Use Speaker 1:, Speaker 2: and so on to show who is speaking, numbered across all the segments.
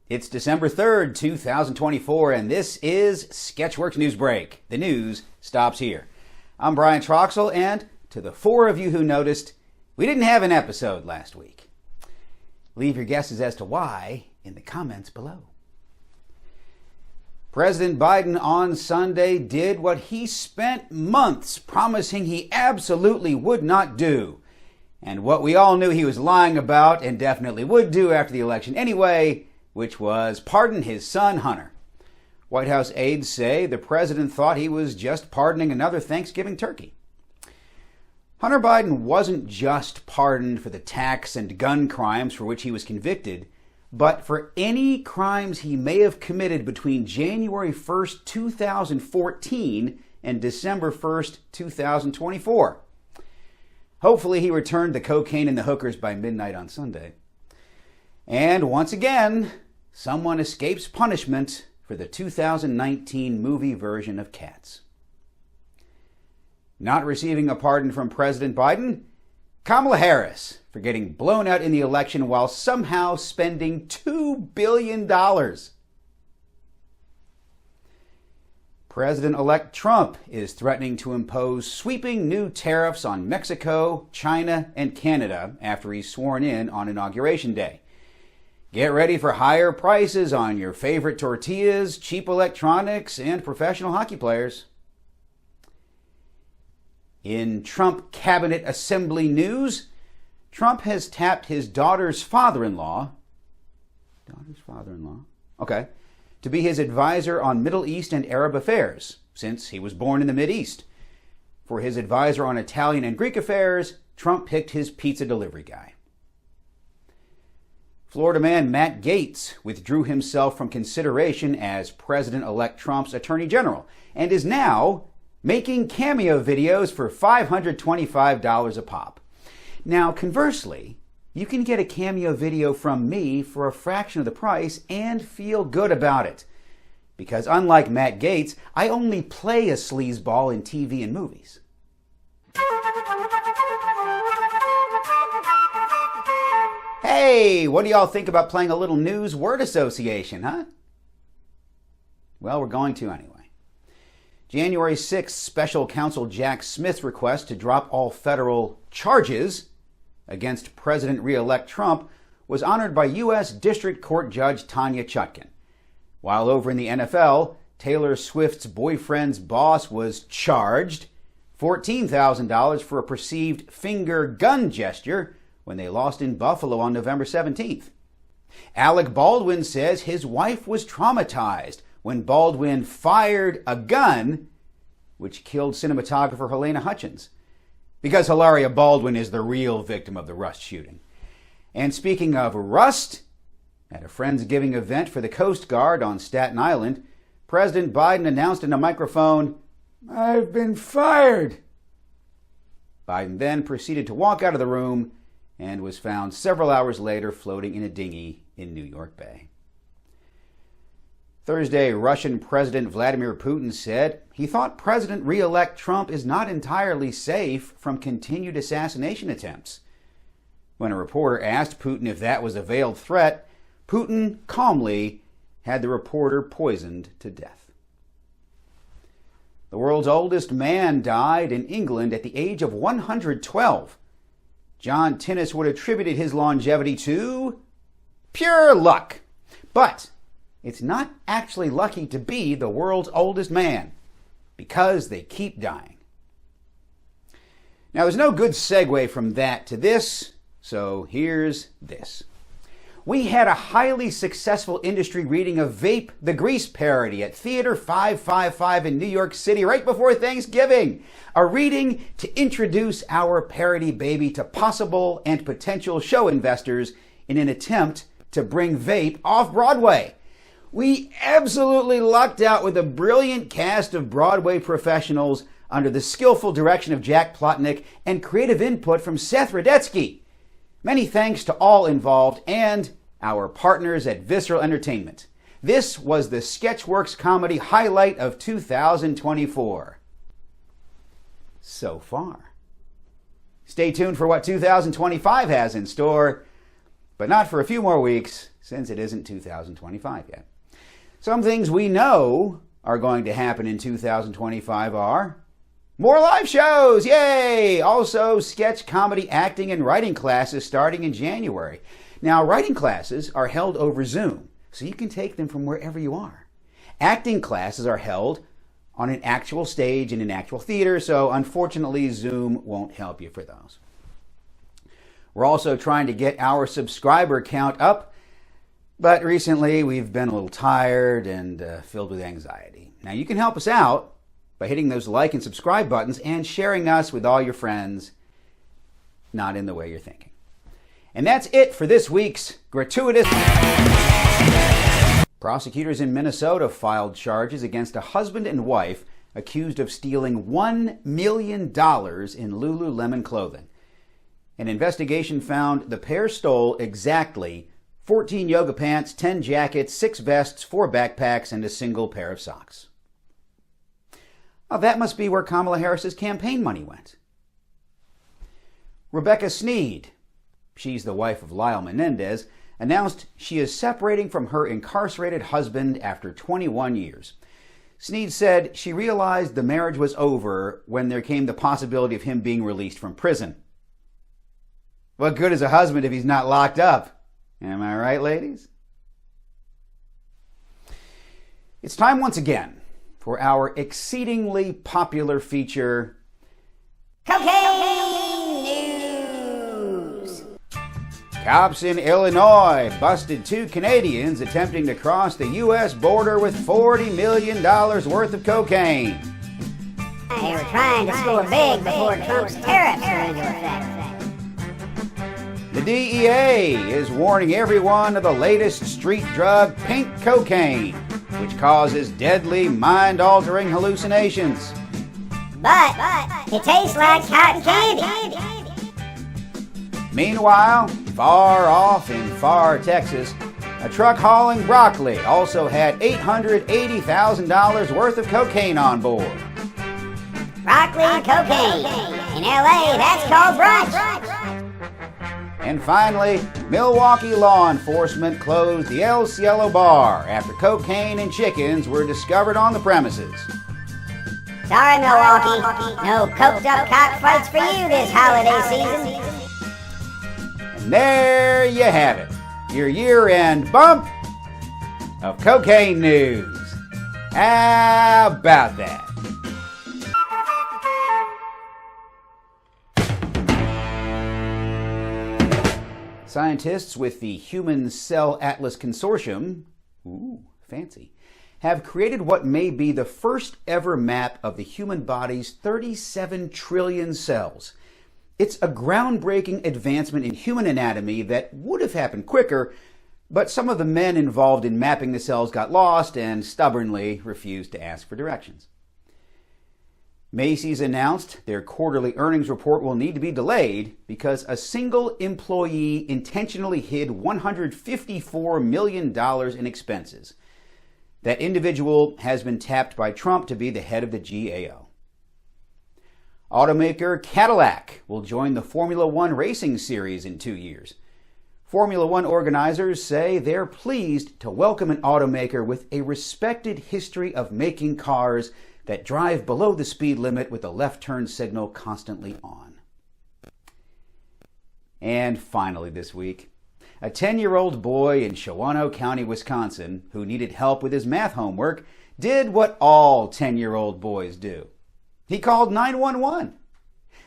Speaker 1: It's December 3rd, 2024, and this is Sketchworks NewsBrake. The news stops here. I'm Brian Troxel, and to the four of you who noticed, we didn't have an episode last week. Leave your guesses as to why in the comments below. President Biden on Sunday did what he spent months promising he absolutely would not do, and what we all knew he was lying about and definitely would do after the election anyway, which was pardon his son Hunter. White House aides say the president thought he was just pardoning another Thanksgiving turkey. Hunter Biden wasn't just pardoned for the tax and gun crimes for which he was convicted, but for any crimes he may have committed between January 1st, 2014 and December 1st, 2024. Hopefully he returned the cocaine and the hookers by midnight on Sunday. And once again, someone escapes punishment for the 2019 movie version of Cats. Not receiving a pardon from President Biden, Kamala Harris for getting blown out in the election while somehow spending $2 billion. President-elect Trump is threatening to impose sweeping new tariffs on Mexico, China, and Canada after he's sworn in on Inauguration Day. Get ready for higher prices on your favorite tortillas, cheap electronics, and professional hockey players. In Trump cabinet assembly news, Trump has tapped his daughter's father-in-law, to be his advisor on Middle East and Arab affairs, since he was born in the Mideast. For his advisor on Italian and Greek affairs, Trump picked his pizza delivery guy. Florida man Matt Gaetz withdrew himself from consideration as President-elect Trump's Attorney General and is now making cameo videos for $525 a pop. Now, conversely, you can get a cameo video from me for a fraction of the price and feel good about it. Because unlike Matt Gaetz, I only play a sleazeball in TV and movies. Hey, what do y'all think about playing a little news word association, huh? Well, we're going to anyway. January 6th, Special Counsel Jack Smith's request to drop all federal charges against President-elect Trump was honored by U.S. District Court Judge Tanya Chutkan. While over in the NFL, Taylor Swift's boyfriend's boss was charged $14,000 for a perceived finger gun gesture when they lost in Buffalo on November 17th. Alec Baldwin says his wife was traumatized when Baldwin fired a gun which killed cinematographer Helena Hutchins, because Hilaria Baldwin is the real victim of the Rust shooting. And speaking of Rust, at a Friendsgiving event for the Coast Guard on Staten Island, President Biden announced in a microphone, "I've been fired." Biden then proceeded to walk out of the room and was found several hours later floating in a dinghy in New York Bay. Thursday, Russian President Vladimir Putin said he thought President-elect Trump is not entirely safe from continued assassination attempts. When a reporter asked Putin if that was a veiled threat, Putin calmly had the reporter poisoned to death. The world's oldest man died in England at the age of 112. John Tinnis would have attributed his longevity to pure luck. But it's not actually lucky to be the world's oldest man, because they keep dying. Now, there's no good segue from that to this, so here's this. We had a highly successful industry reading of Vape the Grease parody at Theater 555 in New York City right before Thanksgiving. A reading to introduce our parody baby to possible and potential show investors in an attempt to bring vape off Broadway. We absolutely lucked out with a brilliant cast of Broadway professionals under the skillful direction of Jack Plotnick and creative input from Seth Rudetsky. Many thanks to all involved and our partners at Visceral Entertainment. This was the Sketchworks comedy highlight of 2024. So far. Stay tuned for what 2025 has in store, but not for a few more weeks. since it isn't 2025 yet. Some things we know are going to happen in 2025 are more live shows, yay! Also, sketch, comedy, acting, and writing classes starting in January. Now, writing classes are held over Zoom, so you can take them from wherever you are. Acting classes are held on an actual stage in an actual theater, so unfortunately, Zoom won't help you for those. We're also trying to get our subscriber count up, but recently we've been a little tired and filled with anxiety. Now, you can help us out by hitting those like and subscribe buttons and sharing us with all your friends, not in the way you're thinking. And that's it for this week's Gratuitous. Prosecutors in Minnesota filed charges against a husband and wife accused of stealing $1 million in Lululemon clothing. An investigation found the pair stole exactly 14 yoga pants, 10 jackets, 6 vests, 4 backpacks, and a single pair of socks. Well, that must be where Kamala Harris's campaign money went. Rebecca Sneed, she's the wife of Lyle Menendez, announced she is separating from her incarcerated husband after 21 years. Sneed said she realized the marriage was over when there came the possibility of him being released from prison. What good is a husband if he's not locked up? Am I right, ladies? It's time once again for our exceedingly popular feature, Cocaine News! Cops in Illinois busted 2 Canadians attempting to cross the U.S. border with $40 million worth of cocaine.
Speaker 2: They were trying to score big before Trump's tariffs went into effect.
Speaker 1: The DEA is warning everyone of the latest street drug, pink cocaine, which causes deadly, mind-altering hallucinations.
Speaker 2: But it tastes like cotton candy.
Speaker 1: Meanwhile, far off in far Texas, a truck hauling broccoli also had $880,000 worth of cocaine on board.
Speaker 2: Broccoli and cocaine. In LA, that's called brunch.
Speaker 1: And finally, Milwaukee law enforcement closed the El Cielo bar after cocaine and chickens were discovered on the premises.
Speaker 2: Sorry, Milwaukee. No coked-up cockfights for you this holiday season.
Speaker 1: And there you have it, your year-end bump of cocaine news. How about that? Scientists with the Human Cell Atlas Consortium, ooh, fancy, have created what may be the first ever map of the human body's 37 trillion cells. It's a groundbreaking advancement in human anatomy that would have happened quicker, but some of the men involved in mapping the cells got lost and stubbornly refused to ask for directions. Macy's announced their quarterly earnings report will need to be delayed because a single employee intentionally hid $154 million in expenses. That individual has been tapped by Trump to be the head of the GAO. Automaker Cadillac will join the Formula One racing series in 2 years. Formula One organizers say they're pleased to welcome an automaker with a respected history of making cars that drive below the speed limit with the left turn signal constantly on. And finally this week, a 10-year-old boy in Shawano County, Wisconsin, who needed help with his math homework, did what all 10-year-old boys do. He called 911.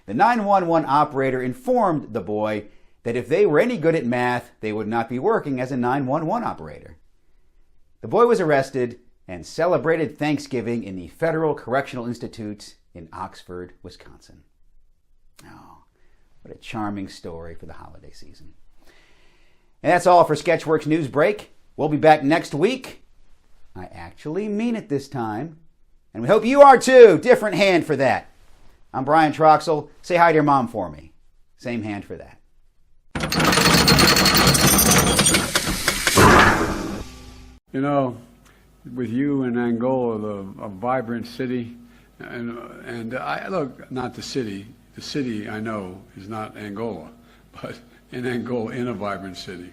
Speaker 1: The 911 operator informed the boy that if they were any good at math, they would not be working as a 911 operator. The boy was arrested and celebrated Thanksgiving in the Federal Correctional Institute in Oxford, Wisconsin. Oh, what a charming story for the holiday season. And that's all for Sketchworks NewsBrake. We'll be back next week. I actually mean it this time. And we hope you are too. Different hand for that. I'm Brian Troxell. Say hi to your mom for me. Same hand for that.
Speaker 3: You know, with you in Angola, a vibrant city, and I look, not the city I know is not Angola, but in Angola, in a vibrant city.